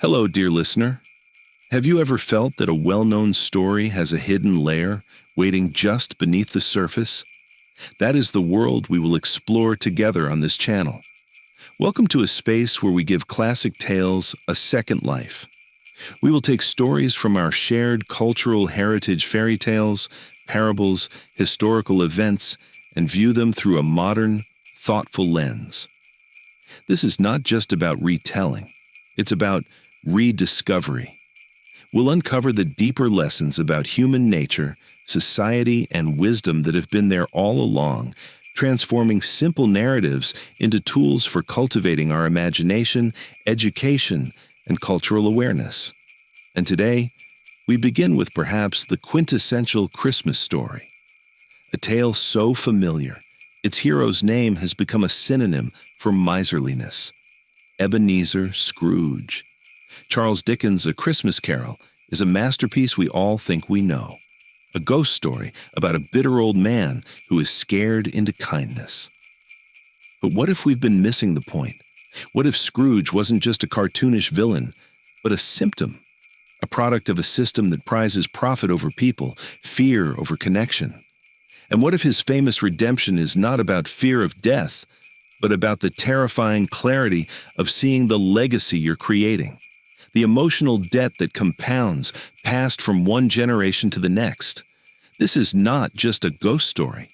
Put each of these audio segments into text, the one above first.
Hello, dear listener. Have you ever felt that a well-known story has a hidden layer waiting just beneath the surface? That is the world we will explore together on this channel. Welcome to a space where we give classic tales a second life. We will take stories from our shared cultural heritage, fairy tales, parables, historical events, and view them through a modern, thoughtful lens. This is not just about retelling. It's about rediscovery. We'll uncover the deeper lessons about human nature, society, and wisdom that have been there all along, transforming simple narratives into tools for cultivating our imagination, education, and cultural awareness. And today, we begin with perhaps the quintessential Christmas story. A tale so familiar, its hero's name has become a synonym for miserliness. Ebenezer Scrooge. Charles Dickens' A Christmas Carol is a masterpiece we all think we know. A ghost story about a bitter old man who is scared into kindness. But what if we've been missing the point? What if Scrooge wasn't just a cartoonish villain, but a symptom? A product of a system that prizes profit over people, fear over connection. And what if his famous redemption is not about fear of death, but about the terrifying clarity of seeing the legacy you're creating? The emotional debt that compounds, passed from one generation to the next. This is not just a ghost story.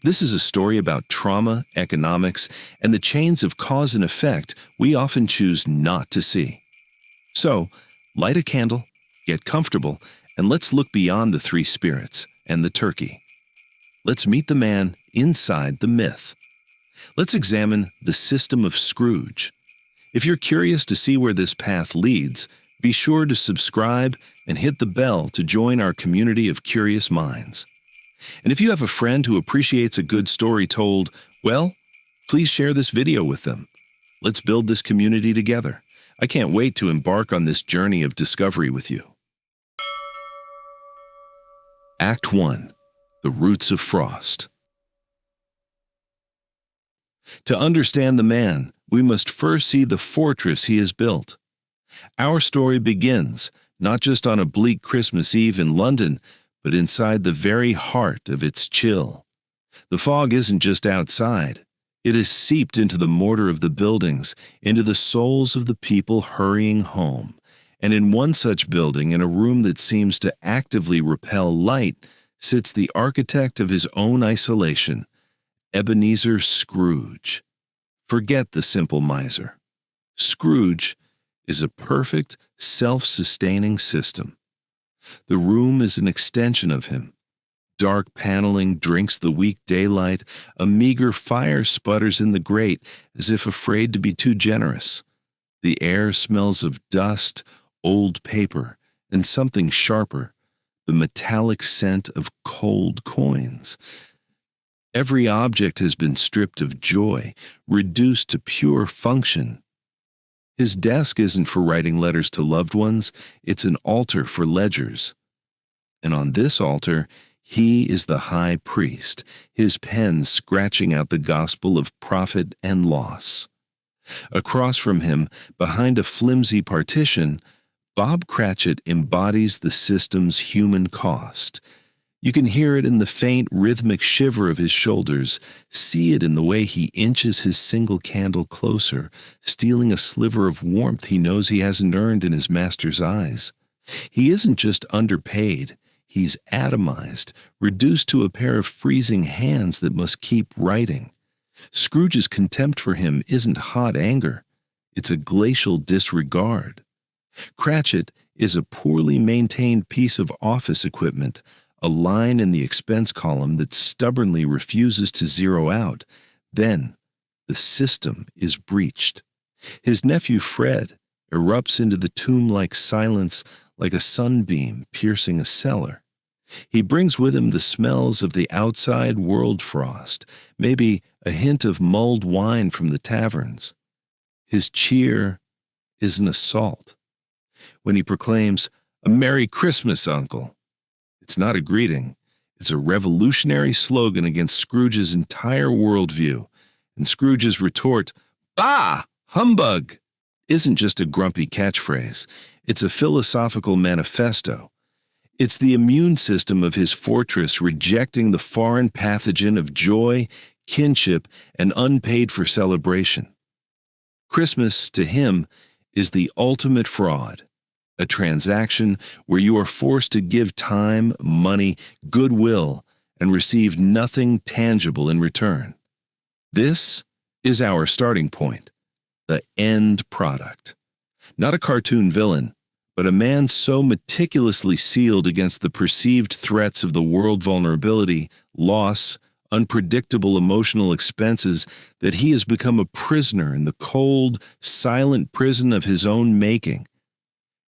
This is a story about trauma, economics, and the chains of cause and effect we often choose not to see. So, light a candle, get comfortable, and let's look beyond the three spirits and the turkey. Let's meet the man inside the myth. Let's examine the system of Scrooge. If you're curious to see where this path leads, be sure to subscribe and hit the bell to join our community of curious minds. And if you have a friend who appreciates a good story told, well, please share this video with them. Let's build this community together. I can't wait to embark on this journey of discovery with you. Act 1. The Roots of Frost. To understand the man, we must first see the fortress he has built. Our story begins not just on a bleak Christmas Eve in London, but inside the very heart of its chill. The fog isn't just outside. It is seeped into the mortar of the buildings, into the souls of the people hurrying home. And in one such building, in a room that seems to actively repel light, sits the architect of his own isolation, Ebenezer Scrooge. Forget the simple miser. Scrooge is a perfect, self-sustaining system. The room is an extension of him. Dark paneling drinks the weak daylight, a meager fire sputters in the grate as if afraid to be too generous. The air smells of dust, old paper, and something sharper, the metallic scent of cold coins. Every object has been stripped of joy, reduced to pure function. His desk isn't for writing letters to loved ones, it's an altar for ledgers. And on this altar, he is the high priest, his pen scratching out the gospel of profit and loss. Across from him, behind a flimsy partition, Bob Cratchit embodies the system's human cost. You can hear it in the faint, rhythmic shiver of his shoulders, see it in the way he inches his single candle closer, stealing a sliver of warmth he knows he hasn't earned in his master's eyes. He isn't just underpaid, he's atomized, reduced to a pair of freezing hands that must keep writing. Scrooge's contempt for him isn't hot anger, it's a glacial disregard. Cratchit is a poorly maintained piece of office equipment, a line in the expense column that stubbornly refuses to zero out. Then, the system is breached. His nephew Fred erupts into the tomb-like silence like a sunbeam piercing a cellar. He brings with him the smells of the outside world frost, maybe a hint of mulled wine from the taverns. His cheer is an assault. When he proclaims, "A Merry Christmas, Uncle," it's not a greeting. It's a revolutionary slogan against Scrooge's entire worldview. And Scrooge's retort, "Bah! Humbug!" isn't just a grumpy catchphrase, it's a philosophical manifesto. It's the immune system of his fortress rejecting the foreign pathogen of joy, kinship, and unpaid-for celebration. Christmas, to him, is the ultimate fraud, a transaction where you are forced to give time, money, goodwill, and receive nothing tangible in return. This is our starting point, the end product. Not a cartoon villain, but a man so meticulously sealed against the perceived threats of the world vulnerability, loss, unpredictable emotional expenses that he has become a prisoner in the cold, silent prison of his own making.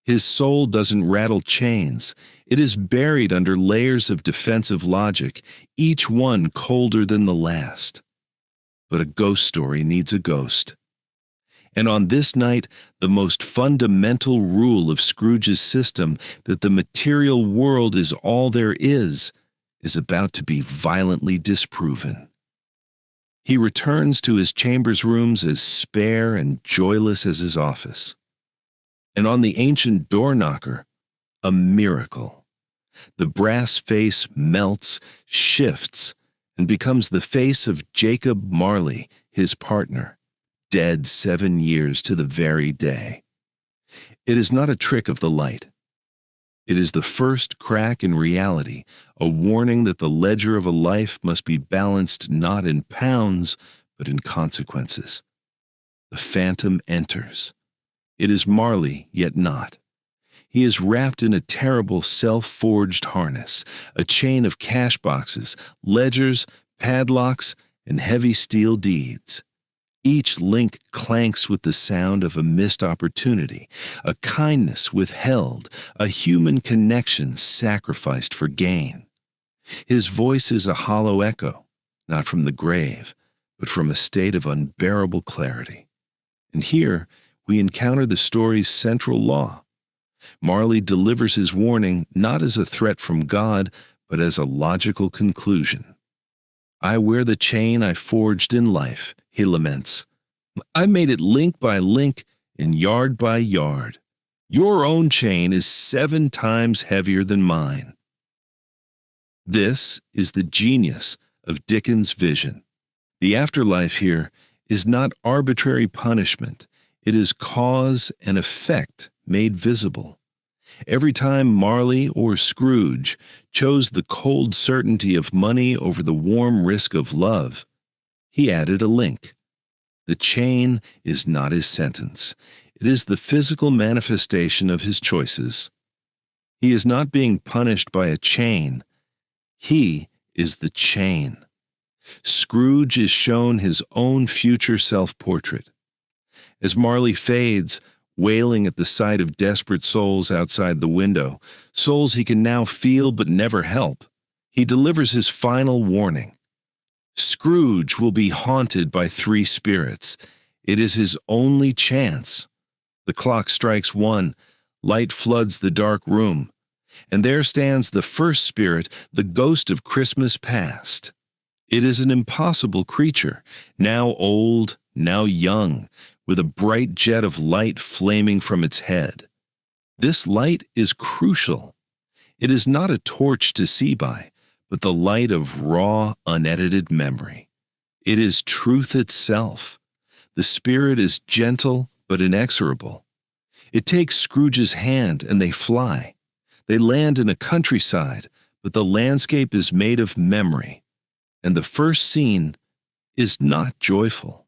His soul doesn't rattle chains. It is buried under layers of defensive logic, each one colder than the last. But a ghost story needs a ghost. And on this night, the most fundamental rule of Scrooge's system, that the material world is all there is about to be violently disproven. He returns to his chambers rooms as spare and joyless as his office. And on the ancient door knocker, a miracle. The brass face melts, shifts, and becomes the face of Jacob Marley, his partner, dead 7 years to the very day. It is not a trick of the light. It is the first crack in reality, a warning that the ledger of a life must be balanced not in pounds, but in consequences. The phantom enters. It is Marley, yet not. He is wrapped in a terrible self-forged harness, a chain of cash boxes, ledgers, padlocks, and heavy steel deeds. Each link clanks with the sound of a missed opportunity, a kindness withheld, a human connection sacrificed for gain. His voice is a hollow echo, not from the grave, but from a state of unbearable clarity. And here we encounter the story's central law. Marley delivers his warning not as a threat from God, but as a logical conclusion. I wear the chain I forged in life, he laments. I made it link by link and yard by yard. Your own chain is 7 times heavier than mine. This is the genius of Dickens' vision. The afterlife here is not arbitrary punishment. It is cause and effect made visible. Every time Marley or Scrooge chose the cold certainty of money over the warm risk of love, he added a link. The chain is not his sentence. It is the physical manifestation of his choices. He is not being punished by a chain. He is the chain. Scrooge is shown his own future self-portrait. As Marley fades, wailing at the sight of desperate souls outside the window, souls he can now feel but never help, he delivers his final warning. Scrooge will be haunted by 3 spirits. It is his only chance. The clock strikes 1, light floods the dark room, and there stands the first spirit, the ghost of Christmas past. It is an impossible creature, now old, now young, with a bright jet of light flaming from its head. This light is crucial. It is not a torch to see by, but the light of raw, unedited memory. It is truth itself. The spirit is gentle but inexorable. It takes Scrooge's hand and they fly. They land in a countryside, but the landscape is made of memory. And the first scene is not joyful.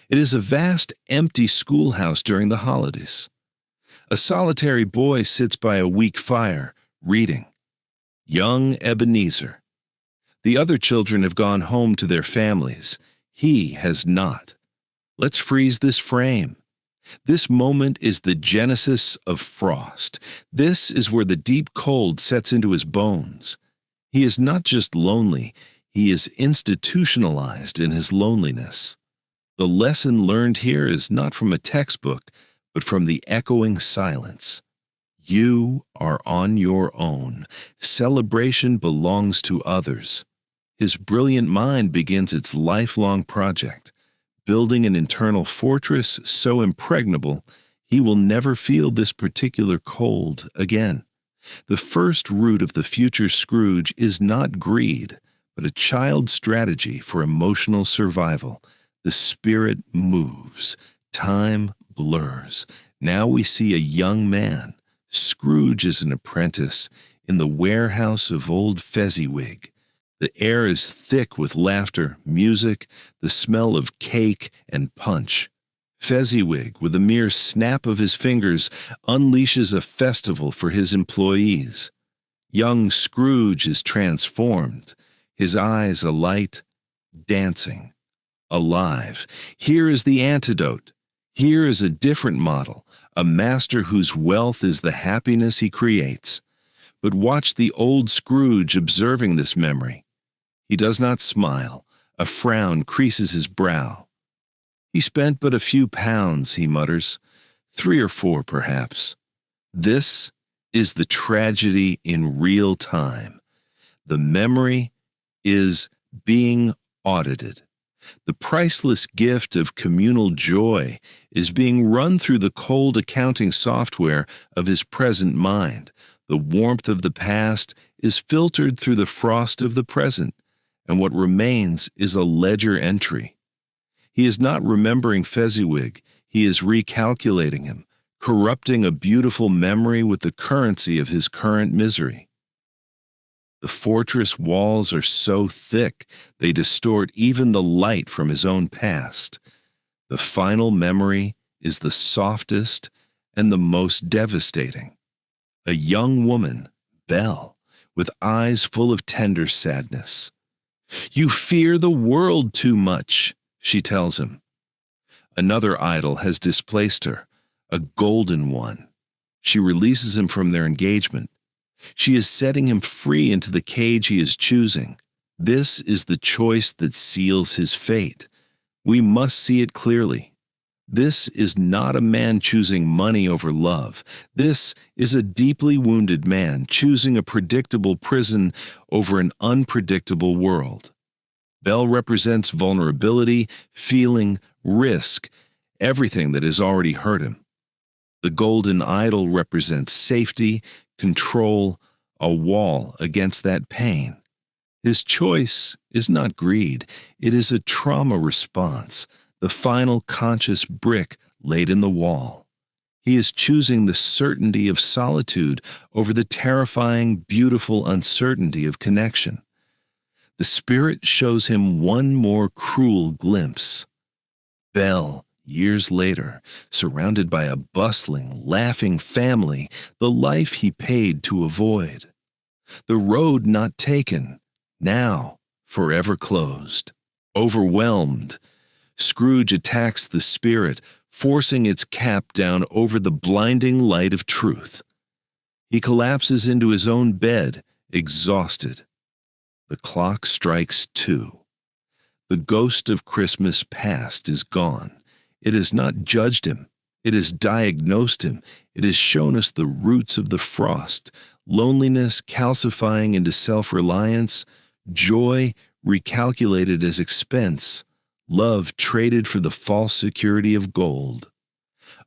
It is a vast, empty schoolhouse during the holidays. A solitary boy sits by a weak fire, reading. Young Ebenezer. The other children have gone home to their families. He has not. Let's freeze this frame. This moment is the genesis of frost. This is where the deep cold sets into his bones. He is not just lonely, he is institutionalized in his loneliness. The lesson learned here is not from a textbook, but from the echoing silence. You are on your own. Celebration belongs to others. His brilliant mind begins its lifelong project, building an internal fortress so impregnable He will never feel this particular cold again. The first root of the future Scrooge is not greed, but a child's strategy for emotional survival. The spirit moves. Time blurs. Now we see a young man. Scrooge is an apprentice in the warehouse of old Fezziwig. The air is thick with laughter, music, the smell of cake and punch. Fezziwig, with a mere snap of his fingers, unleashes a festival for his employees. Young Scrooge is transformed, his eyes alight, dancing, alive. Here is the antidote. Here is a different model, a master whose wealth is the happiness he creates. But watch the old Scrooge observing this memory. He does not smile. A frown creases his brow. He spent but a few pounds, he mutters, 3 or 4 perhaps. This is the tragedy in real time. The memory is being audited. The priceless gift of communal joy is being run through the cold accounting software of his present mind. The warmth of the past is filtered through the frost of the present, and what remains is a ledger entry. He is not remembering Fezziwig, he is recalculating him, corrupting a beautiful memory with the currency of his current misery. The fortress walls are so thick they distort even the light from his own past. The final memory is the softest and the most devastating. A young woman, Belle, with eyes full of tender sadness. "You fear the world too much," she tells him. Another idol has displaced her, a golden one. She releases him from their engagement. She is setting him free into the cage he is choosing. This is the choice that seals his fate. We must see it clearly. This is not a man choosing money over love. This is a deeply wounded man choosing a predictable prison over an unpredictable world. Belle represents vulnerability, feeling, risk, everything that has already hurt him. The golden idol represents safety, control, a wall against that pain. His choice is not greed, it is a trauma response, the final conscious brick laid in the wall. He is choosing the certainty of solitude over the terrifying, beautiful uncertainty of connection. The Spirit shows him one more cruel glimpse. Belle, years later, surrounded by a bustling, laughing family, the life he paid to avoid. The road not taken, now forever closed. Overwhelmed, Scrooge attacks the Spirit, forcing its cap down over the blinding light of truth. He collapses into his own bed, exhausted. The clock strikes 2. The ghost of Christmas past is gone. It has not judged him. It has diagnosed him. It has shown us the roots of the frost, loneliness calcifying into self-reliance, joy recalculated as expense, love traded for the false security of gold.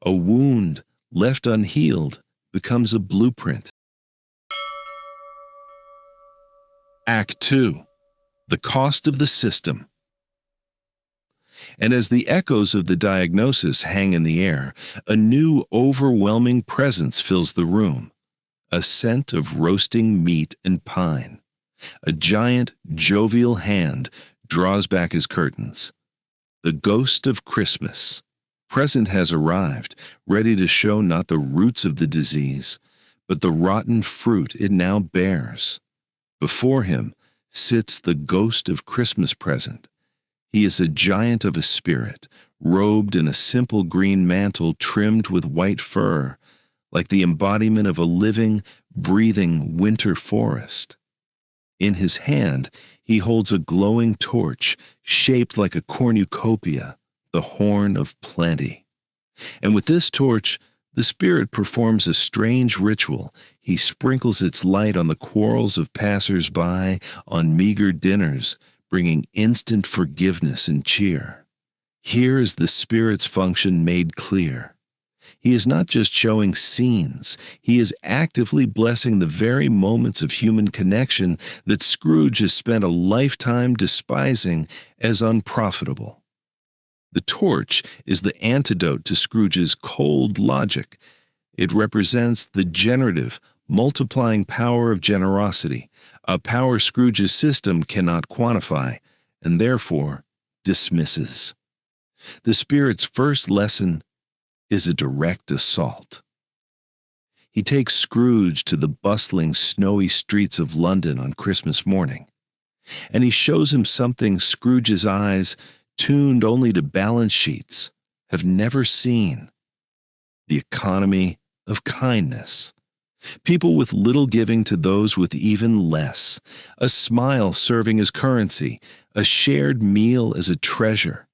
A wound left unhealed becomes a blueprint. Act 2. The cost of the system. And as the echoes of the diagnosis hang in the air, a new overwhelming presence fills the room. A scent of roasting meat and pine. A giant, jovial hand draws back his curtains. The ghost of Christmas, present, has arrived, ready to show not the roots of the disease, but the rotten fruit it now bears. Before him sits the ghost of Christmas present. He is a giant of a spirit, robed in a simple green mantle trimmed with white fur, like the embodiment of a living, breathing winter forest. In his hand, he holds a glowing torch shaped like a cornucopia, the horn of plenty. And with this torch, the Spirit performs a strange ritual. He sprinkles its light on the quarrels of passers-by, on meager dinners, bringing instant forgiveness and cheer. Here is the Spirit's function made clear. He is not just showing scenes, he is actively blessing the very moments of human connection that Scrooge has spent a lifetime despising as unprofitable. The torch is the antidote to Scrooge's cold logic. It represents the generative, multiplying power of generosity, a power Scrooge's system cannot quantify, and therefore dismisses. The Spirit's first lesson is a direct assault. He takes Scrooge to the bustling, snowy streets of London on Christmas morning, and he shows him something Scrooge's eyes, tuned only to balance sheets, have never seen: the economy of kindness. People with little giving to those with even less, a smile serving as currency, a shared meal as a treasure.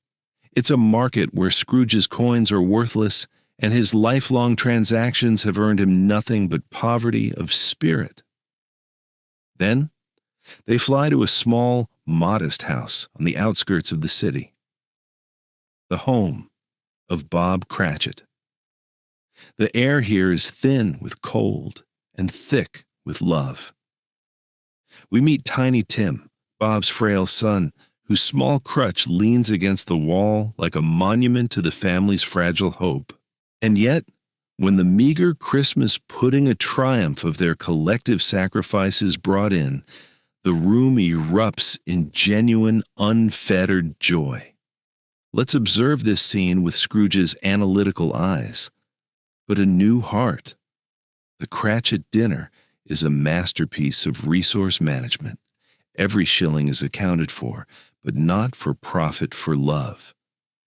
It's a market where Scrooge's coins are worthless, and his lifelong transactions have earned him nothing but poverty of spirit. Then they fly to a small, modest house on the outskirts of the city, the home of Bob Cratchit. The air here is thin with cold and thick with love. We meet Tiny Tim, Bob's frail son, whose small crutch leans against the wall like a monument to the family's fragile hope. And yet, when the meager Christmas pudding a triumph of their collective sacrifices brought in, the room erupts in genuine, unfettered joy. Let's observe this scene with Scrooge's analytical eyes, but a new heart. The Cratchit dinner is a masterpiece of resource management. Every shilling is accounted for, but not for profit, for love.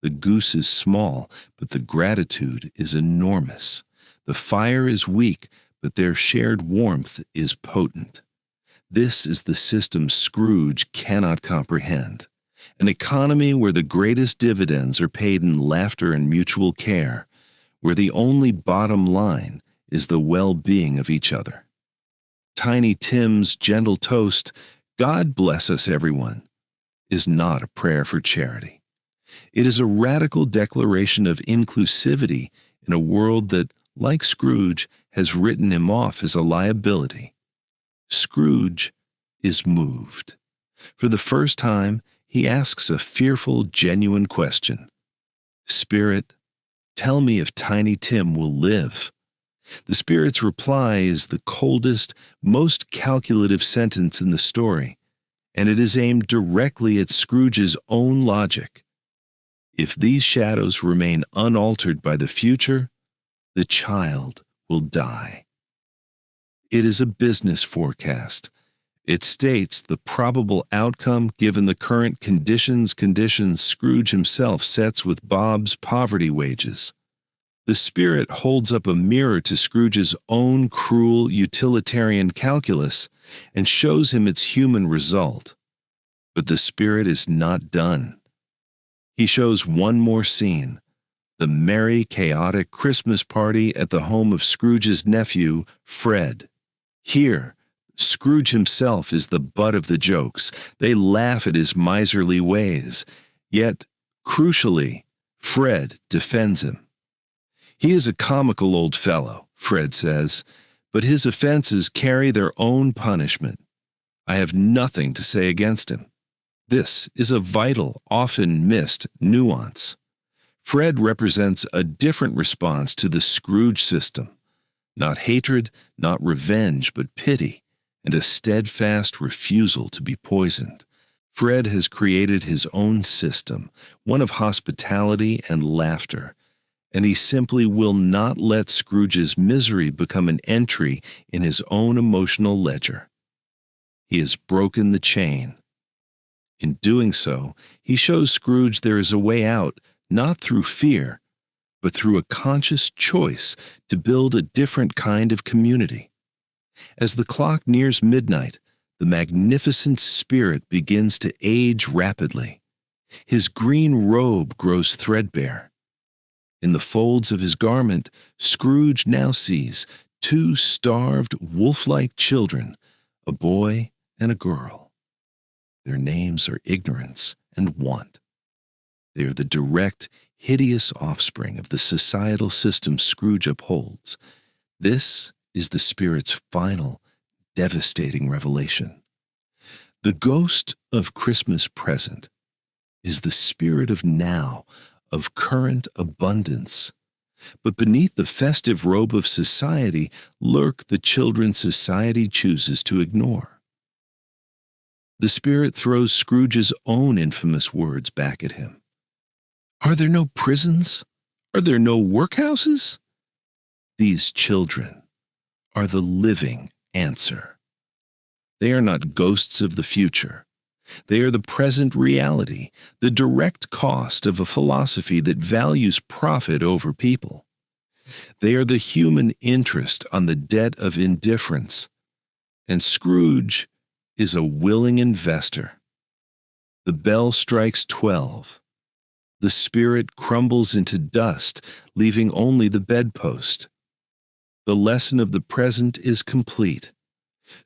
The goose is small, but the gratitude is enormous. The fire is weak, but their shared warmth is potent. This is the system Scrooge cannot comprehend. An economy where the greatest dividends are paid in laughter and mutual care, where the only bottom line is the well-being of each other. Tiny Tim's gentle toast, "God bless us, everyone," is not a prayer for charity. It is a radical declaration of inclusivity in a world that, like Scrooge, has written him off as a liability. Scrooge is moved. For the first time, he asks a fearful, genuine question. "Spirit, tell me if Tiny Tim will live." The Spirit's reply is the coldest, most calculative sentence in the story, and it is aimed directly at Scrooge's own logic. If these shadows remain unaltered by the future, the child will die. It is a business forecast. It states the probable outcome given the current conditions Scrooge himself sets with Bob's poverty wages. The Spirit holds up a mirror to Scrooge's own cruel utilitarian calculus and shows him its human result. But the Spirit is not done. He shows one more scene, the merry, chaotic Christmas party at the home of Scrooge's nephew, Fred. Here, Scrooge himself is the butt of the jokes. They laugh at his miserly ways. Yet, crucially, Fred defends him. "He is a comical old fellow," Fred says, "but his offenses carry their own punishment. I have nothing to say against him." This is a vital, often missed nuance. Fred represents a different response to the Scrooge system. Not hatred, not revenge, but pity, and a steadfast refusal to be poisoned. Fred has created his own system, one of hospitality and laughter, and he simply will not let Scrooge's misery become an entry in his own emotional ledger. He has broken the chain. In doing so, he shows Scrooge there is a way out, not through fear, but through a conscious choice to build a different kind of community. As the clock nears midnight, the magnificent Spirit begins to age rapidly. His green robe grows threadbare. In the folds of his garment, Scrooge now sees two starved, wolf-like children, a boy and a girl. Their names are Ignorance and Want. They are the direct, hideous offspring of the societal system Scrooge upholds. This is the Spirit's final, devastating revelation. The ghost of Christmas present is the spirit of now, of current abundance. But beneath the festive robe of society lurk the children society chooses to ignore. The Spirit throws Scrooge's own infamous words back at him. Are there no prisons? Are there no workhouses? These children are the living answer. They are not ghosts of the future. They are the present reality, the direct cost of a philosophy that values profit over people. They are the human interest on the debt of indifference. And Scrooge is a willing investor. The bell strikes 12. The Spirit crumbles into dust, leaving only the bedpost. The lesson of the present is complete.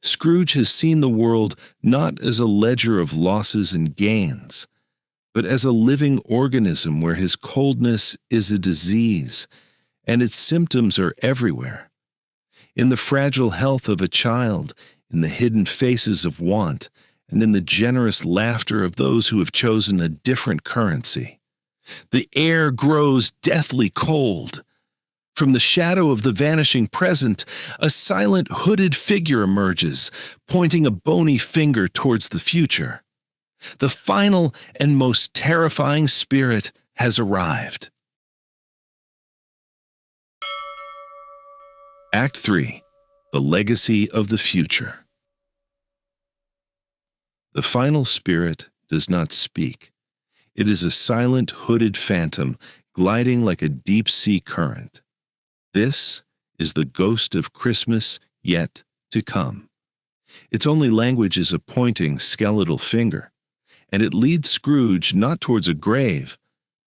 Scrooge has seen the world not as a ledger of losses and gains, but as a living organism where his coldness is a disease, and its symptoms are everywhere. In the fragile health of a child, in the hidden faces of want, and in the generous laughter of those who have chosen a different currency. The air grows deathly cold. From the shadow of the vanishing present, a silent hooded figure emerges, pointing a bony finger towards the future. The final and most terrifying spirit has arrived. Act 3. The Legacy of the Future. The final spirit does not speak. It is a silent, hooded phantom gliding like a deep-sea current. This is the ghost of Christmas yet to come. Its only language is a pointing, skeletal finger, and it leads Scrooge not towards a grave,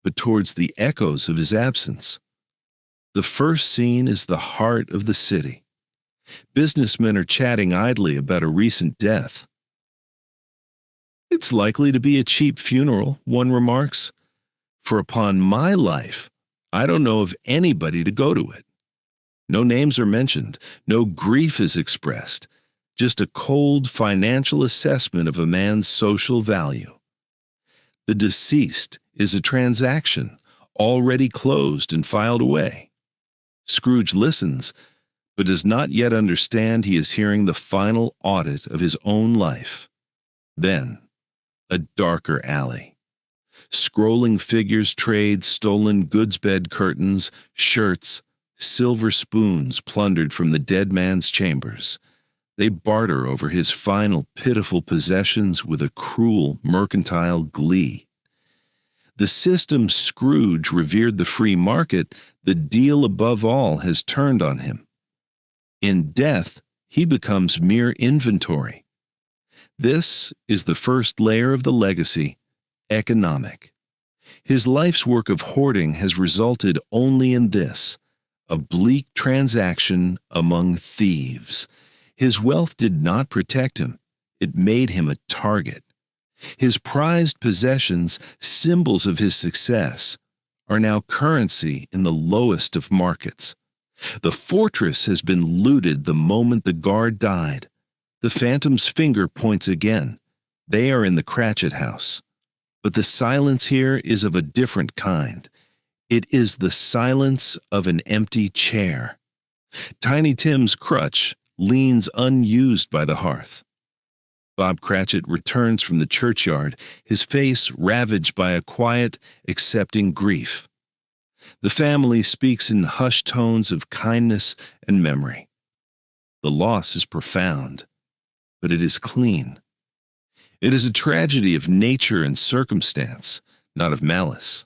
but towards the echoes of his absence. The first scene is the heart of the city. Businessmen are chatting idly about a recent death. It's likely to be a cheap funeral, one remarks, for upon my life, I don't know of anybody to go to it. No names are mentioned, no grief is expressed, just a cold financial assessment of a man's social value. The deceased is a transaction, already closed and filed away. Scrooge listens, but does not yet understand he is hearing the final audit of his own life. Then, a darker alley. Scrolling figures trade stolen goods bed curtains, shirts, silver spoons plundered from the dead man's chambers. They barter over his final pitiful possessions with a cruel mercantile glee. The system Scrooge revered the free market, the deal above all has turned on him. In death, he becomes mere inventory. This is the first layer of the legacy, economic. His life's work of hoarding has resulted only in this, a bleak transaction among thieves. His wealth did not protect him. It made him a target. His prized possessions, symbols of his success, are now currency in the lowest of markets. The fortress has been looted the moment the guard died. The phantom's finger points again. They are in the Cratchit house. But the silence here is of a different kind. It is the silence of an empty chair. Tiny Tim's crutch leans unused by the hearth. Bob Cratchit returns from the churchyard, his face ravaged by a quiet, accepting grief. The family speaks in hushed tones of kindness and memory. The loss is profound, but it is clean. It is a tragedy of nature and circumstance, not of malice.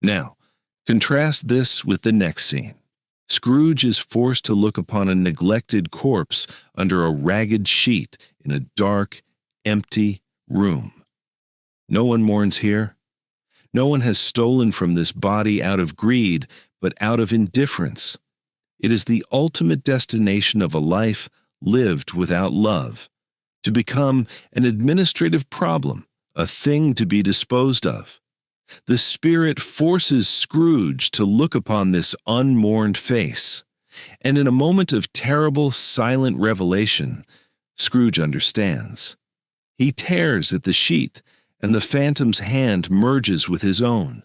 Now, contrast this with the next scene. Scrooge is forced to look upon a neglected corpse under a ragged sheet in a dark, empty room. No one mourns here. No one has stolen from this body out of greed, but out of indifference. It is the ultimate destination of a life lived without love, to become an administrative problem, a thing to be disposed of. The Spirit forces Scrooge to look upon this unmourned face, and in a moment of terrible, silent revelation, Scrooge understands. He tears at the sheet, and the phantom's hand merges with his own.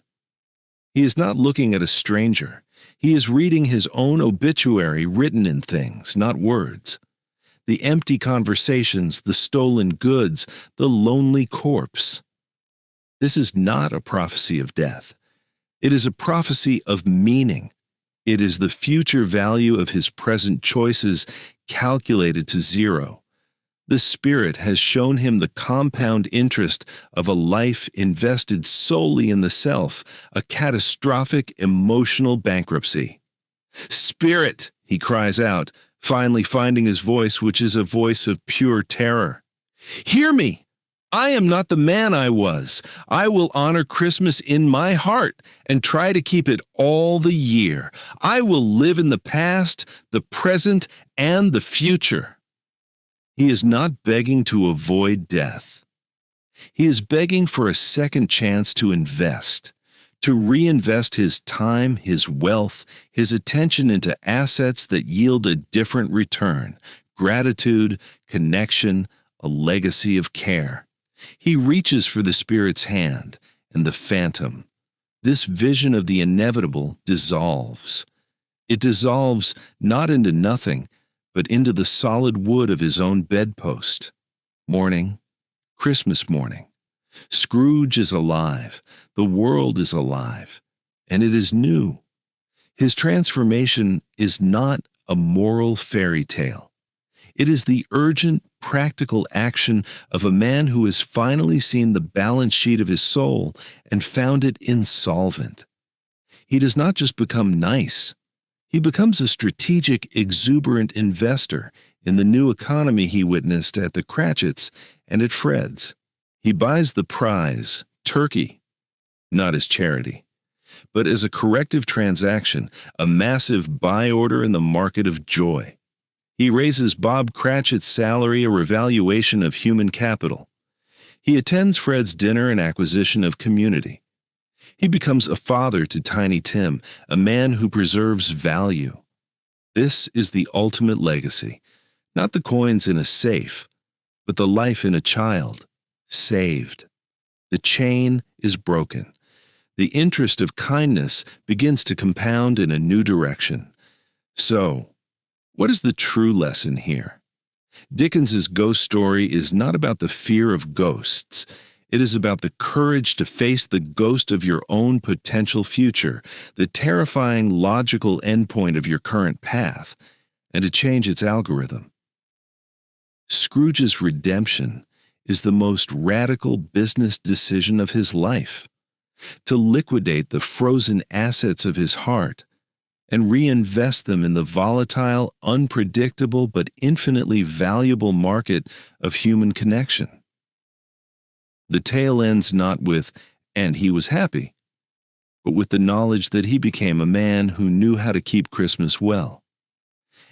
He is not looking at a stranger. He is reading his own obituary written in things, not words. The empty conversations, the stolen goods, the lonely corpse. This is not a prophecy of death. It is a prophecy of meaning. It is the future value of his present choices calculated to zero. The Spirit has shown him the compound interest of a life invested solely in the self, a catastrophic emotional bankruptcy. "Spirit!" he cries out, finally finding his voice, which is a voice of pure terror. "Hear me! I am not the man I was. I will honor Christmas in my heart and try to keep it all the year. I will live in the past, the present, and the future." He is not begging to avoid death. He is begging for a second chance to invest, to reinvest his time, his wealth, his attention into assets that yield a different return, gratitude, connection, a legacy of care. He reaches for the Spirit's hand, and the phantom, this vision of the inevitable, dissolves. It dissolves not into nothing, but into the solid wood of his own bedpost. Morning, Christmas morning. Scrooge is alive, the world is alive, and it is new. His transformation is not a moral fairy tale. It is the urgent, practical action of a man who has finally seen the balance sheet of his soul and found it insolvent. He does not just become nice. He becomes a strategic, exuberant investor in the new economy he witnessed at the Cratchits and at Fred's. He buys the prize, turkey, not as charity, but as a corrective transaction, a massive buy order in the market of joy. He raises Bob Cratchit's salary, a revaluation of human capital. He attends Fred's dinner, an acquisition of community. He becomes a father to Tiny Tim, a man who preserves value. This is the ultimate legacy, not the coins in a safe, but the life in a child, saved. The chain is broken. The interest of kindness begins to compound in a new direction. So, what is the true lesson here? Dickens's ghost story is not about the fear of ghosts. It is about the courage to face the ghost of your own potential future, the terrifying logical endpoint of your current path, and to change its algorithm. Scrooge's redemption is the most radical business decision of his life. To liquidate the frozen assets of his heart and reinvest them in the volatile, unpredictable, but infinitely valuable market of human connection. The tale ends not with, "and he was happy," but with the knowledge that he became a man who knew how to keep Christmas well.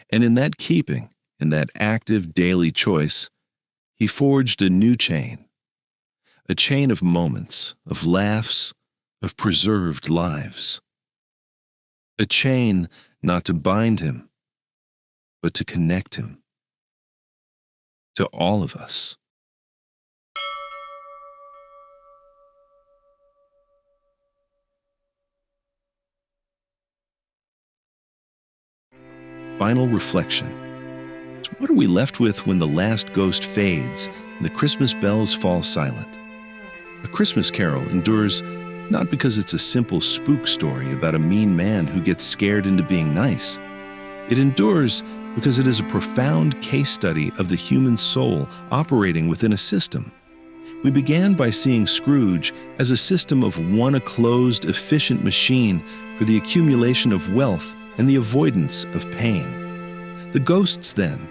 And in that keeping, in that active daily choice, he forged a new chain, a chain of moments, of laughs, of preserved lives. A chain not to bind him, but to connect him. To all of us. Final reflection. So what are we left with when the last ghost fades and the Christmas bells fall silent? A Christmas Carol endures not because it's a simple spook story about a mean man who gets scared into being nice. It endures because it is a profound case study of the human soul operating within a system. We began by seeing Scrooge as a system of a closed, efficient machine for the accumulation of wealth and the avoidance of pain. The ghosts, then,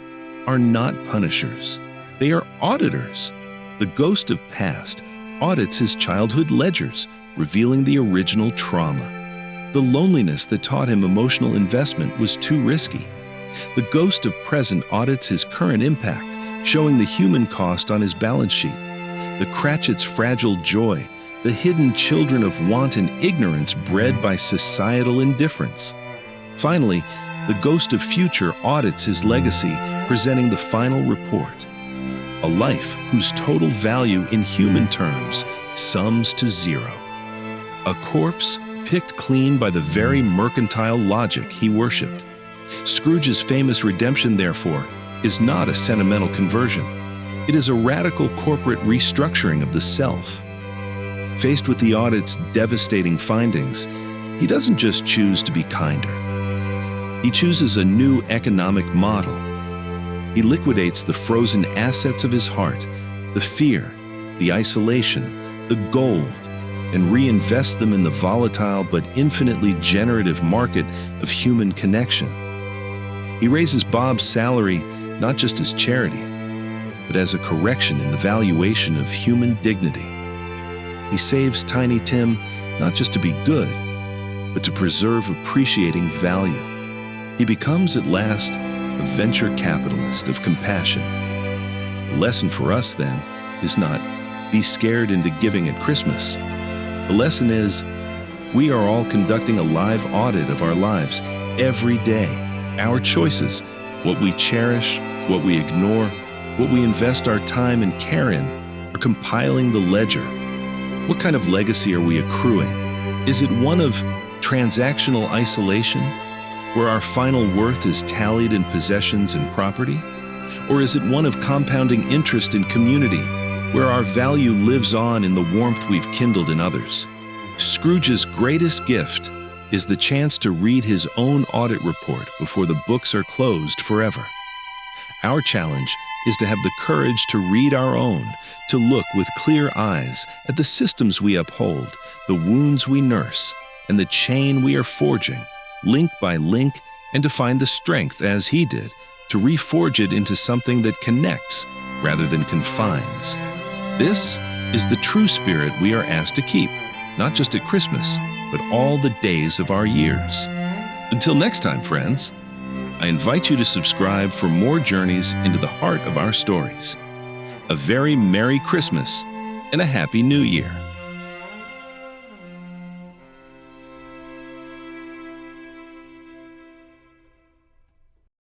are not punishers. They are auditors. The ghost of past audits his childhood ledgers, revealing the original trauma. The loneliness that taught him emotional investment was too risky. The ghost of present audits his current impact, showing the human cost on his balance sheet. The Cratchit's fragile joy the hidden children of want and ignorance bred by societal indifference. Finally, the ghost of future audits his legacy, presenting the final report. A life whose total value in human terms sums to zero. A corpse picked clean by the very mercantile logic he worshipped. Scrooge's famous redemption, therefore, is not a sentimental conversion. It is a radical corporate restructuring of the self. Faced with the audit's devastating findings, he doesn't just choose to be kinder. He chooses a new economic model. He liquidates the frozen assets of his heart, the fear, the isolation, the gold, and reinvests them in the volatile but infinitely generative market of human connection. He raises Bob's salary not just as charity, but as a correction in the valuation of human dignity. He saves Tiny Tim not just to be good, but to preserve appreciating value. He becomes at last a venture capitalist of compassion. The lesson for us, then, is not be scared into giving at Christmas. The lesson is we are all conducting a live audit of our lives every day. Our choices, what we cherish, what we ignore, what we invest our time and care in, are compiling the ledger. What kind of legacy are we accruing? Is it one of transactional isolation, where our final worth is tallied in possessions and property? Or is it one of compounding interest in community, where our value lives on in the warmth we've kindled in others? Scrooge's greatest gift is the chance to read his own audit report before the books are closed forever. Our challenge is to have the courage to read our own, to look with clear eyes at the systems we uphold, the wounds we nurse, and the chain we are forging, link by link, and to find the strength, as he did, to reforge it into something that connects rather than confines. This is the true spirit we are asked to keep, not just at Christmas, but all the days of our years. Until next time, friends, I invite you to subscribe for more journeys into the heart of our stories. A very Merry Christmas and a Happy New Year.